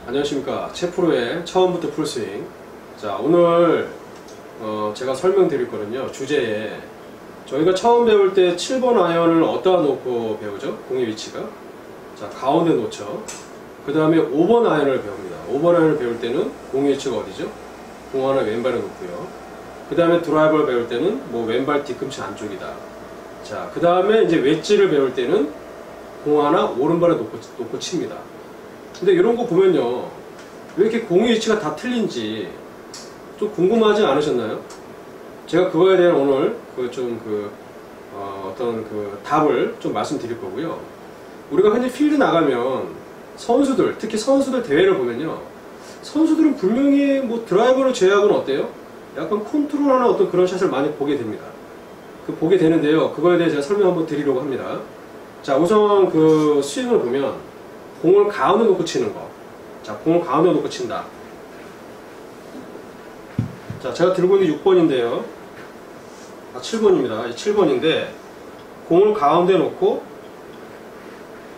안녕하십니까. 채프로의 처음부터 풀스윙. 자, 오늘 제가 설명드릴 거는요, 주제에 저희가 처음 배울 때 7번 아이언을 어디다 놓고 배우죠? 공의 위치가. 자, 가운데 놓죠. 그 다음에 5번 아이언을 배웁니다. 5번 아이언을 배울 때는 공의 위치가 어디죠? 공 하나 왼발에 놓고요. 그 다음에 드라이버를 배울 때는 뭐 왼발 뒤꿈치 안쪽이다. 자, 그 다음에 이제 웨지를 배울 때는 공 하나 오른발에 놓고 칩니다. 근데 이런 거 보면요, 왜 이렇게 공의 위치가 다 틀린지 좀 궁금하지 않으셨나요? 제가 그거에 대한 오늘 어떤 답을 좀 말씀드릴 거고요. 우리가 흔히 필드 나가면 선수들, 특히 선수들 대회를 보면요, 선수들은 분명히 뭐 드라이버를 제외하고는 어때요? 약간 컨트롤하는 어떤 그런 샷을 많이 보게 됩니다. 보게 되는데요, 그거에 대해 제가 설명 한번 드리려고 합니다. 자, 우선 그 스윙을 보면 공을 가운데 놓고 치는 거. 자, 공을 가운데 놓고 친다. 자, 제가 들고 있는 6번인데요. 7번입니다. 7번인데, 공을 가운데 놓고,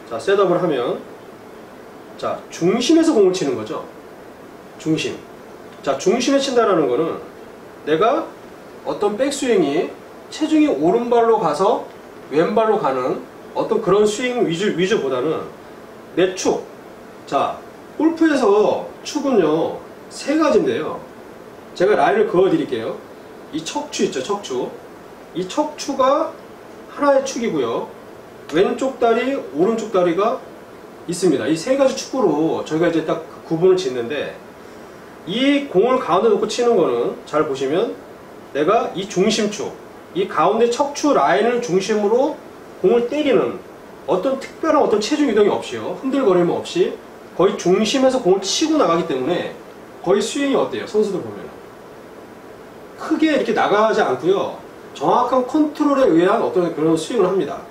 자, 셋업을 하면, 자, 중심에서 공을 치는 거죠. 중심. 자, 중심에 친다라는 거는 내가 어떤 백스윙이 체중이 오른발로 가서 왼발로 가는 어떤 그런 스윙 위주보다는 내 축. 자, 골프에서 축은요, 세 가지인데요. 제가 라인을 그어 드릴게요. 이 척추 있죠, 척추. 이 척추가 하나의 축이고요. 왼쪽 다리, 오른쪽 다리가 있습니다. 이 세 가지 축으로 저희가 이제 딱 구분을 짓는데, 이 공을 가운데 놓고 치는 거는 잘 보시면 내가 이 중심축, 이 가운데 척추 라인을 중심으로 공을 때리는 어떤 특별한 어떤 체중 이동이 없이요, 흔들거림 없이 거의 중심에서 공을 치고 나가기 때문에 거의 스윙이 어때요? 선수들 보면 크게 이렇게 나가지 않고요, 정확한 컨트롤에 의한 어떤 그런 스윙을 합니다.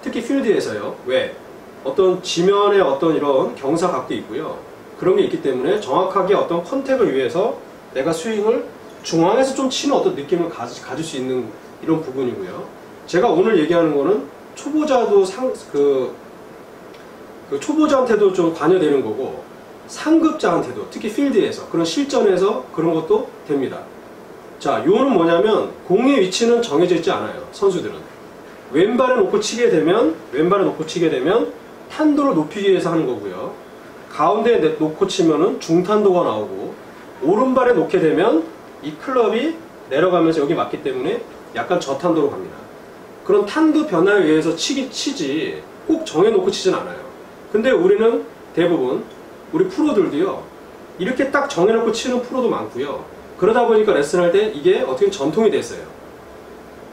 특히 필드에서요. 왜? 어떤 지면에 어떤 이런 경사각도 있고요, 그런 게 있기 때문에 정확하게 어떤 컨택을 위해서 내가 스윙을 중앙에서 좀 치는 어떤 느낌을 가질 수 있는 이런 부분이고요. 제가 오늘 얘기하는 거는 초보자도 초보자한테도 좀 관여되는 거고, 상급자한테도, 특히 필드에서 그런 실전에서 그런 것도 됩니다. 자, 요는 뭐냐면 공의 위치는 정해져 있지 않아요. 선수들은 왼발에 놓고 치게 되면 탄도를 높이기 위해서 하는 거고요. 가운데에 놓고 치면은 중탄도가 나오고, 오른발에 놓게 되면 이 클럽이 내려가면서 여기 맞기 때문에 약간 저탄도로 갑니다. 그런 탄도 변화에 의해서 치지 꼭 정해놓고 치진 않아요. 근데 우리는 대부분 우리 프로들도요, 이렇게 딱 정해놓고 치는 프로도 많고요. 그러다 보니까 레슨할 때 이게 어떻게 전통이 됐어요.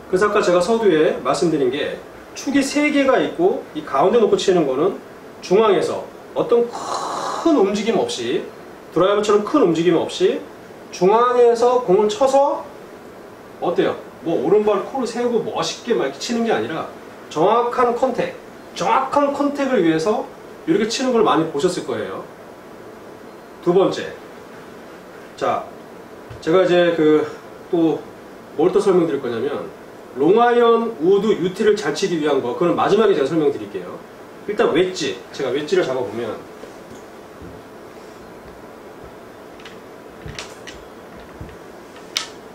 그래서 아까 제가 서두에 말씀드린 게 축이 3개가 있고, 이 가운데 놓고 치는 거는 중앙에서 어떤 큰 움직임 없이, 드라이버처럼 큰 움직임 없이 중앙에서 공을 쳐서 어때요? 뭐 오른발 코를 세우고 멋있게 막 이렇게 치는 게 아니라 정확한 컨택을 위해서 이렇게 치는 걸 많이 보셨을 거예요. 두 번째, 자, 제가 이제 또 뭘 또 설명드릴 거냐면, 롱아이언, 우드, 유티를 잘 치기 위한 거, 그건 마지막에 제가 설명드릴게요. 일단 웨지, 제가 웨지를 잡아보면,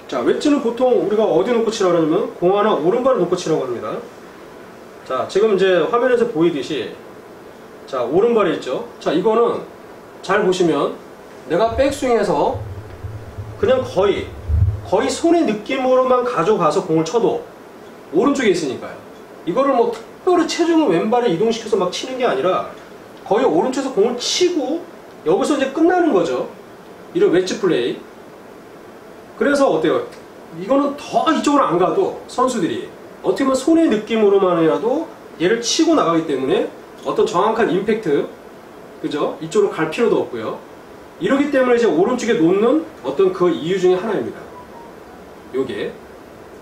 자, 웨지는 보통 우리가 어디 놓고 치라고 하냐면 공 하나 오른발을 놓고 치라고 합니다. 자, 지금 이제 화면에서 보이듯이, 자, 오른발이 있죠. 자, 이거는 잘 보시면 내가 백스윙에서 그냥 거의 손의 느낌으로만 가져가서 공을 쳐도 오른쪽에 있으니까요. 이거를 뭐 특별히 체중을 왼발에 이동시켜서 막 치는 게 아니라 거의 오른쪽에서 공을 치고 여기서 이제 끝나는 거죠. 이런 웨지 플레이. 그래서 어때요? 이거는 더 이쪽으로 안 가도 선수들이 어떻게 보면 손의 느낌으로만이라도 얘를 치고 나가기 때문에 어떤 정확한 임팩트, 그죠? 이쪽으로 갈 필요도 없고요. 이러기 때문에 이제 오른쪽에 놓는 어떤 그 이유 중에 하나입니다. 요게.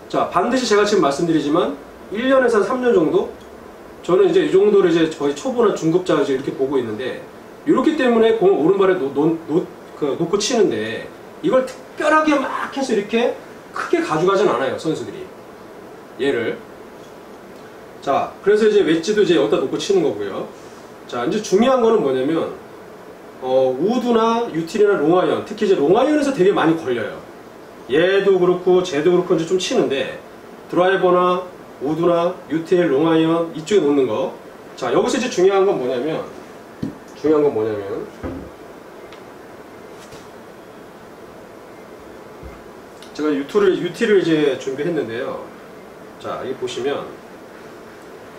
자, 반드시 제가 지금 말씀드리지만 1년에서 3년 정도? 저는 이제 이 정도를 이제 거의 초보나 중급자 이제 이렇게 보고 있는데, 이렇기 때문에 공을 오른발에 놓고 치는데, 이걸 특별하게 막 해서 이렇게 크게 가져가진 않아요, 선수들이. 얘를. 자, 그래서 이제 웨지도 이제 여기다 놓고 치는 거고요. 자, 이제 중요한 거는 뭐냐면, 우드나 유틸이나 롱아이언, 특히 이제 롱아이언에서 되게 많이 걸려요. 얘도 그렇고 쟤도 그렇고 이제 좀 치는데 드라이버나 우드나 유틸, 롱아이언 이쪽에 놓는 거. 자, 여기서 이제 중요한 건 뭐냐면 제가 유틸을 이제 준비했는데요. 자, 여기 보시면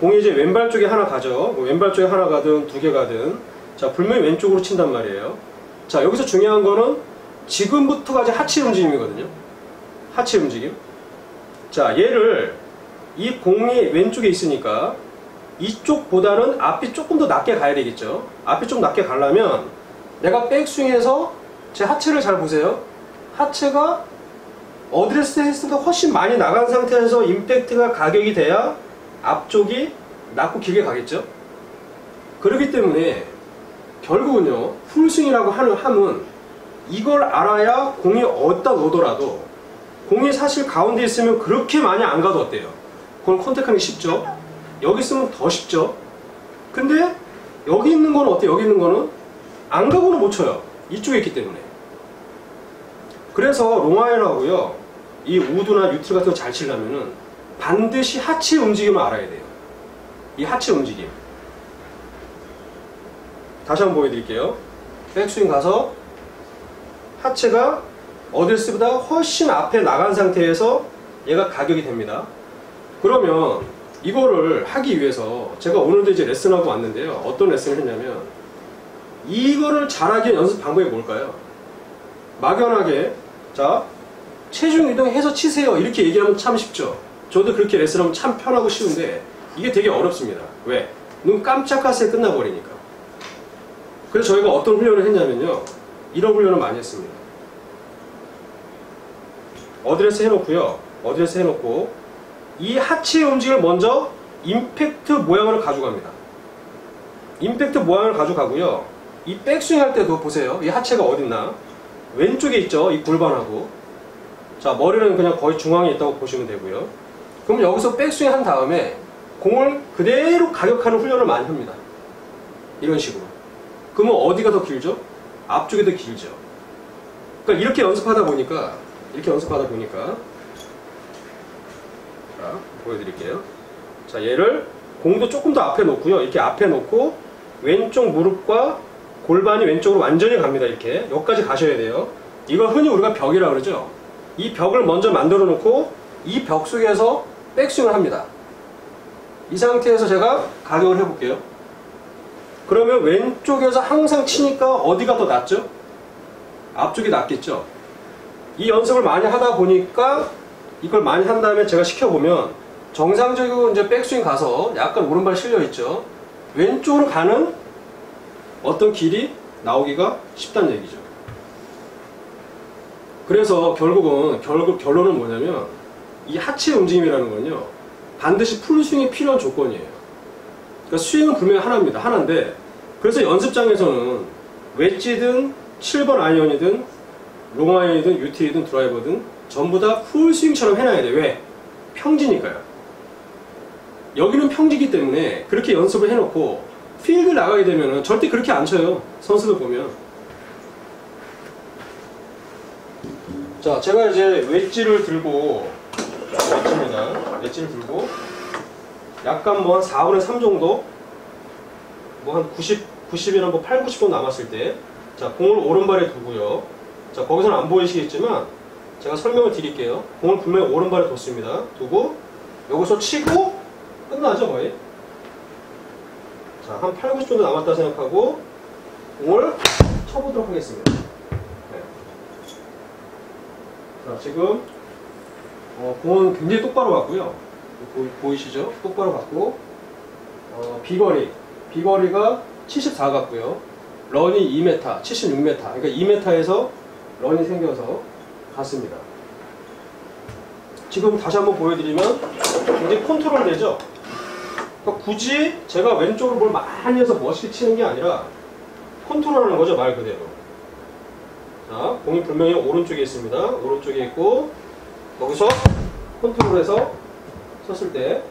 공이 이제 왼발 쪽에 하나 가죠. 뭐 왼발 쪽에 하나 가든 두 개 가든. 자, 분명히 왼쪽으로 친단 말이에요. 자, 여기서 중요한 거는 지금부터가 이제 하체 움직임이거든요. 하체 움직임. 자, 얘를 이 공이 왼쪽에 있으니까 이쪽보다는 앞이 조금 더 낮게 가야 되겠죠. 앞이 좀 낮게 가려면 내가 백스윙에서 제 하체를 잘 보세요. 하체가 어드레스 했을 때 훨씬 많이 나간 상태에서 임팩트가 가격이 돼야 앞쪽이 낮고 길게 가겠죠. 그렇기 때문에 결국은요, 풀스윙이라고 하는 함은 이걸 알아야 공이 어디다 놓더라도 공이 사실 가운데 있으면 그렇게 많이 안 가도 어때요? 그걸 컨택하기 쉽죠. 여기 있으면 더 쉽죠. 근데 여기 있는 거는 어때요? 여기 있는 거는 안 가고는 못 쳐요. 이쪽에 있기 때문에. 그래서 롱아이언하고요, 이 우드나 유틸 같은 거 잘 치려면은 반드시 하체 움직임을 알아야 돼요. 이 하체 움직임. 다시 한번 보여드릴게요. 백스윙 가서 하체가 어드레스보다 훨씬 앞에 나간 상태에서 얘가 가격이 됩니다. 그러면 이거를 하기 위해서 제가 오늘도 이제 레슨하고 왔는데요. 어떤 레슨을 했냐면 이거를 잘하기 위한 연습 방법이 뭘까요? 막연하게 자, 체중 이동해서 치세요 이렇게 얘기하면 참 쉽죠. 저도 그렇게 레슨하면 참 편하고 쉬운데 이게 되게 어렵습니다. 왜? 눈 깜짝할 새 끝나버리니까. 그래서 저희가 어떤 훈련을 했냐면요, 이런 훈련을 많이 했습니다. 어드레스 해놓고요, 어드레스 해놓고 이 하체 움직임을 먼저 임팩트 모양으로 가져갑니다. 임팩트 모양을 가져가고요, 이 백스윙 할 때도 보세요. 이 하체가 어딨나? 왼쪽에 있죠, 이 골반하고. 자, 머리는 그냥 거의 중앙에 있다고 보시면 되고요. 그럼 여기서 백스윙 한 다음에 공을 그대로 가격하는 훈련을 많이 합니다. 이런 식으로. 그러면 어디가 더 길죠? 앞쪽이 더 길죠. 그러니까 이렇게 연습하다 보니까 자, 보여드릴게요. 자, 얘를 공도 조금 더 앞에 놓고요. 이렇게 앞에 놓고 왼쪽 무릎과 골반이 왼쪽으로 완전히 갑니다. 이렇게 여기까지 가셔야 돼요. 이걸 흔히 우리가 벽이라고 그러죠. 이 벽을 먼저 만들어 놓고 이 벽 속에서 백스윙을 합니다. 이 상태에서 제가 가격을 해볼게요. 그러면 왼쪽에서 항상 치니까 어디가 더 낫죠? 앞쪽이 낫겠죠. 이 연습을 많이 하다 보니까 이걸 많이 한 다음에 제가 시켜보면 정상적이고 이제 백스윙 가서 약간 오른발 실려있죠. 왼쪽으로 가는 어떤 길이 나오기가 쉽다는 얘기죠. 그래서 결론은 뭐냐면 이 하체 움직임이라는 건요, 반드시 풀스윙이 필요한 조건이에요. 그러니까 스윙은 분명히 하나입니다. 하나인데, 그래서 연습장에서는 웨지든 7번 아이언이든 롱아이언이든 유틸이든 드라이버든 전부 다 풀스윙처럼 해놔야 돼요. 왜? 평지니까요. 여기는 평지기 때문에 그렇게 연습을 해놓고 필드 나가게 되면 절대 그렇게 안 쳐요. 선수들 보면. 자, 제가 이제 웨지를 들고, 웨지를 들고 약간 뭐 한 4분의 3 정도, 뭐 한 90이나 뭐 8, 90분 남았을 때, 자, 공을 오른발에 두고요. 자, 거기서는 안 보이시겠지만 제가 설명을 드릴게요. 공을 분명히 오른발에 뒀습니다. 두고 여기서 치고 끝나죠, 거의. 자, 한 8, 90 정도 남았다 생각하고 공을 쳐보도록 하겠습니다. 네. 자, 지금 공은 굉장히 똑바로 갔고요. 보이시죠? 똑바로 갔고, 비거리가 74 같고요. 런이 2m, 76m. 그러니까 2m에서 런이 생겨서 갔습니다. 지금 다시 한번 보여드리면 굉장히 컨트롤 되죠? 그러니까 굳이 제가 왼쪽으로 뭘 많이 해서 멋있게 치는 게 아니라 컨트롤하는 거죠, 말 그대로. 자, 공이 분명히 오른쪽에 있습니다. 오른쪽에 있고, 거기서 컨트롤해서 쳤을 때,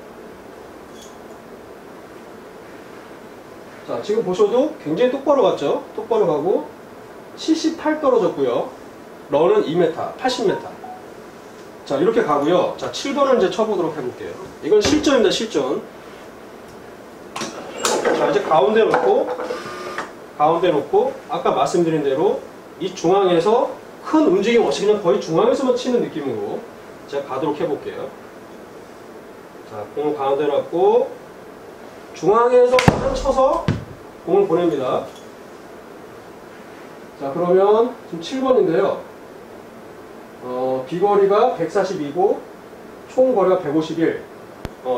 자, 지금 보셔도 굉장히 똑바로 갔죠? 똑바로 가고 78 떨어졌고요. 런은 2m, 80m. 자, 이렇게 가고요. 자, 7번을 이제 쳐보도록 해볼게요. 이건 실전입니다, 실전. 자, 이제 가운데 놓고 아까 말씀드린 대로 이 중앙에서 큰 움직임 없이 그냥 거의 중앙에서만 치는 느낌으로 제가 가도록 해볼게요. 자, 공을 가운데 놨고 중앙에서 그냥 쳐서 공을 보냅니다. 자, 그러면 지금 7번인데요. 비거리가 142고 총 거리가 151.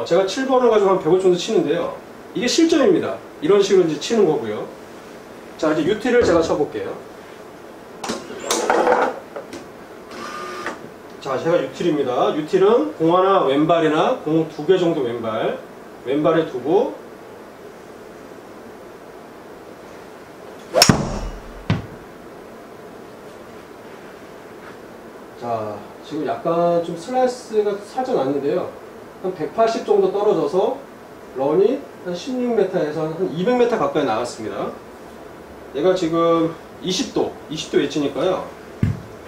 제가 7번을 가지고 한 150 정도 치는데요. 이게 실전입니다. 이런 식으로 이제 치는 거고요. 자, 이제 유티를 제가 쳐볼게요. 자, 제가 유틸입니다. 유틸은 공 하나 왼발이나 공 2개 정도 왼발에 두고 자, 지금 약간 좀 슬라이스가 살짝 났는데요. 한 180 정도 떨어져서 런이 한 16m에서 한 200m 가까이 나갔습니다. 얘가 지금 20도 웨지니까요.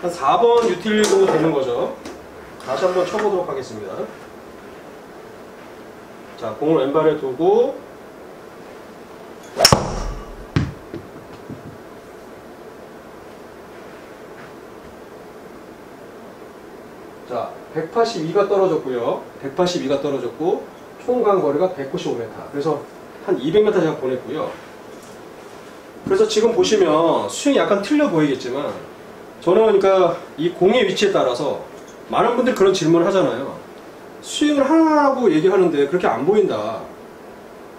한 4번 유틸 정도 되는 거죠. 다시 한번 쳐보도록 하겠습니다. 자, 공을 왼발에 두고 자, 182가 떨어졌고요. 182가 떨어졌고 총 간 거리가 195m. 그래서 한 200m 제가 보냈고요. 그래서 지금 보시면 스윙이 약간 틀려 보이겠지만 저는 그러니까 이 공의 위치에 따라서 많은 분들이 그런 질문을 하잖아요. 스윙을 하라고 얘기하는데 그렇게 안 보인다.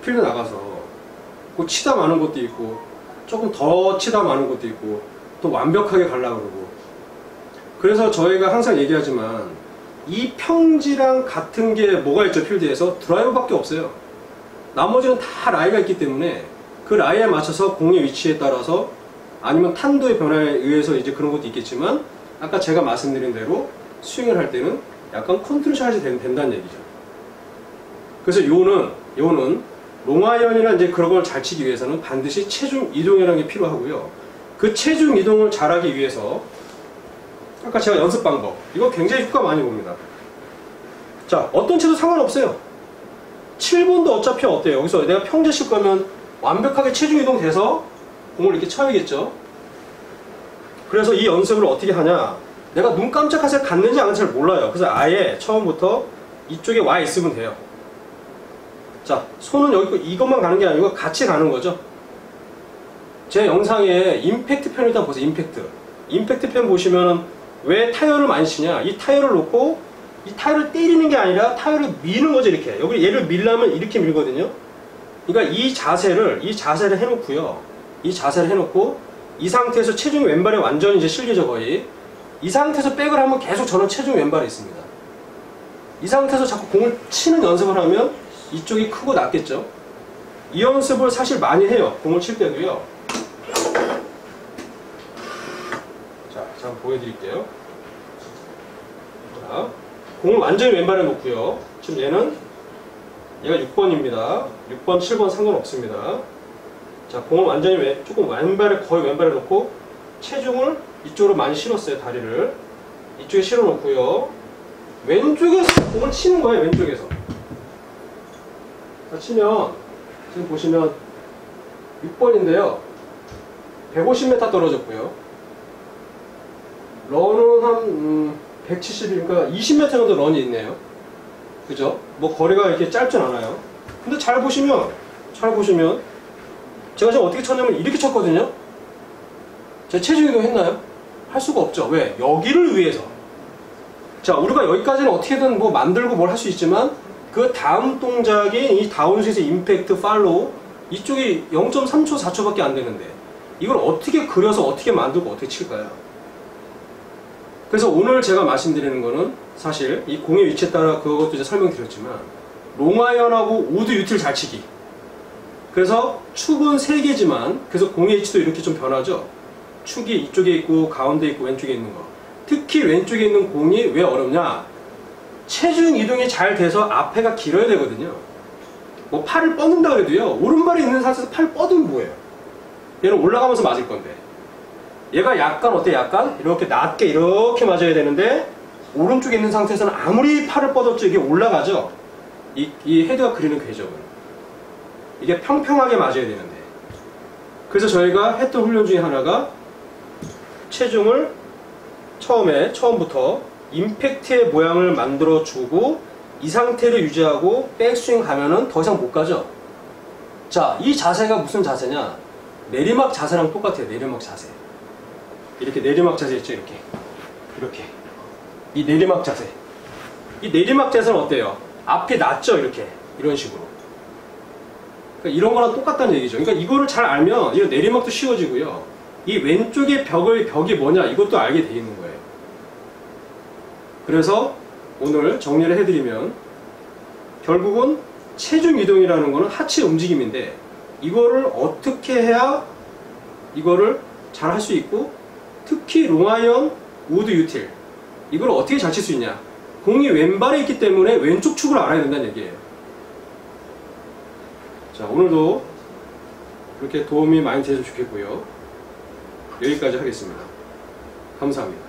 필드 나가서 그 치다 마는 것도 있고 조금 더 치다 마는 것도 있고 또 완벽하게 가려고 그러고. 그래서 저희가 항상 얘기하지만 이 평지랑 같은 게 뭐가 있죠? 필드에서 드라이버밖에 없어요. 나머지는 다 라이가 있기 때문에 그 라이에 맞춰서 공의 위치에 따라서 아니면 탄도의 변화에 의해서 이제 그런 것도 있겠지만 아까 제가 말씀드린 대로 스윙을 할 때는 약간 컨트롤샷이 된다는 얘기죠. 그래서 요는 롱아이언이나 이제 그런 걸 잘 치기 위해서는 반드시 체중 이동이라는 게 필요하고요. 그 체중 이동을 잘하기 위해서 아까 제가 연습 방법 이거 굉장히 효과 많이 봅니다. 자, 어떤 채도 상관없어요. 7번도 어차피 어때요? 여기서 내가 평제 칠 거면 완벽하게 체중 이동 돼서 공을 이렇게 쳐야겠죠. 그래서 이 연습을 어떻게 하냐, 내가 눈 깜짝할 새 갔는지 안 갔는지 잘 몰라요. 그래서 아예 처음부터 이쪽에 와 있으면 돼요. 자, 손은 여기 있고 이것만 가는 게 아니고 같이 가는 거죠. 제 영상에 임팩트 편 일단 보세요. 임팩트 편 보시면은 왜 타이어를 많이 치냐, 이 타이어를 놓고 이 타이어를 때리는 게 아니라 타이어를 미는 거죠. 이렇게 여기 얘를 밀려면 이렇게 밀거든요. 그러니까 이 자세를 해놓고요. 이 자세를 해놓고 이 상태에서 체중이 왼발에 완전히 이제 실리죠. 거의 이 상태에서 백을 하면 계속 저는 체중이 왼발에 있습니다. 이 상태에서 자꾸 공을 치는 연습을 하면 이쪽이 크고 낮겠죠. 이 연습을 사실 많이 해요. 공을 칠 때도요. 자, 한번 보여드릴게요. 자, 공을 완전히 왼발에 놓고요. 지금 얘가 6번입니다. 6번, 7번 상관없습니다. 자, 공을 완전히 조금 거의 왼발에 놓고 체중을 이쪽으로 많이 실었어요. 다리를 이쪽에 실어 놓고요. 왼쪽에서 공을 치는 거예요. 왼쪽에서. 자, 치면 지금 보시면 6번인데요 150m 떨어졌고요. 런은 한 170, 그러니까 20m 정도 런이 있네요. 그죠? 뭐 거리가 이렇게 짧진 않아요. 근데 잘 보시면 제가 지금 어떻게 쳤냐면 이렇게 쳤거든요. 제가 체중 이동 했나요? 할 수가 없죠. 왜? 여기를 위해서. 자, 우리가 여기까지는 어떻게든 뭐 만들고 뭘 할 수 있지만 그 다음 동작인 이 다운스윗의 임팩트, 팔로우 이쪽이 0.3초, 4초밖에 안 되는데 이걸 어떻게 그려서 어떻게 만들고 어떻게 칠까요? 그래서 오늘 제가 말씀드리는 거는 사실 이 공의 위치에 따라 그것도 이제 설명드렸지만 롱아이언하고 우드 유틸 잘 치기. 그래서 축은 3개지만 그래서 공의 위치도 이렇게 좀 변하죠. 축이 이쪽에 있고 가운데 있고 왼쪽에 있는 거. 특히 왼쪽에 있는 공이 왜 어렵냐? 체중 이동이 잘 돼서 앞에가 길어야 되거든요. 뭐 팔을 뻗는다 그래도요, 오른발이 있는 상태에서 팔 뻗으면 뭐예요? 얘는 올라가면서 맞을 건데, 얘가 약간 어때? 약간 이렇게 낮게 이렇게 맞아야 되는데, 오른쪽에 있는 상태에서는 아무리 팔을 뻗었죠, 이게 올라가죠. 이 헤드가 그리는 궤적은 이게 평평하게 맞아야 되는데, 그래서 저희가 했던 훈련 중에 하나가 체중을 처음부터 임팩트의 모양을 만들어 주고 이 상태를 유지하고 백스윙 가면은 더 이상 못 가죠. 자, 이 자세가 무슨 자세냐? 내리막 자세랑 똑같아요. 내리막 자세. 이렇게 내리막 자세 있죠. 이렇게 이 내리막 자세. 이 내리막 자세는 어때요? 앞이 낮죠. 이런 식으로. 그러니까 이런 거랑 똑같다는 얘기죠. 그러니까 이거를 잘 알면 이 내리막도 쉬워지고요, 이 왼쪽의 벽이 뭐냐 이것도 알게 돼 있는 거예요. 그래서 오늘 정리를 해드리면, 결국은 체중 이동이라는 거는 하체 움직임인데, 이거를 어떻게 해야 이거를 잘 할 수 있고, 특히 롱아이언 우드 유틸 이걸 어떻게 잘 칠 수 있냐. 공이 왼발에 있기 때문에 왼쪽 축을 알아야 된다는 얘기예요. 자, 오늘도 그렇게 도움이 많이 되셨으면 좋겠고요. 여기까지 하겠습니다. 감사합니다.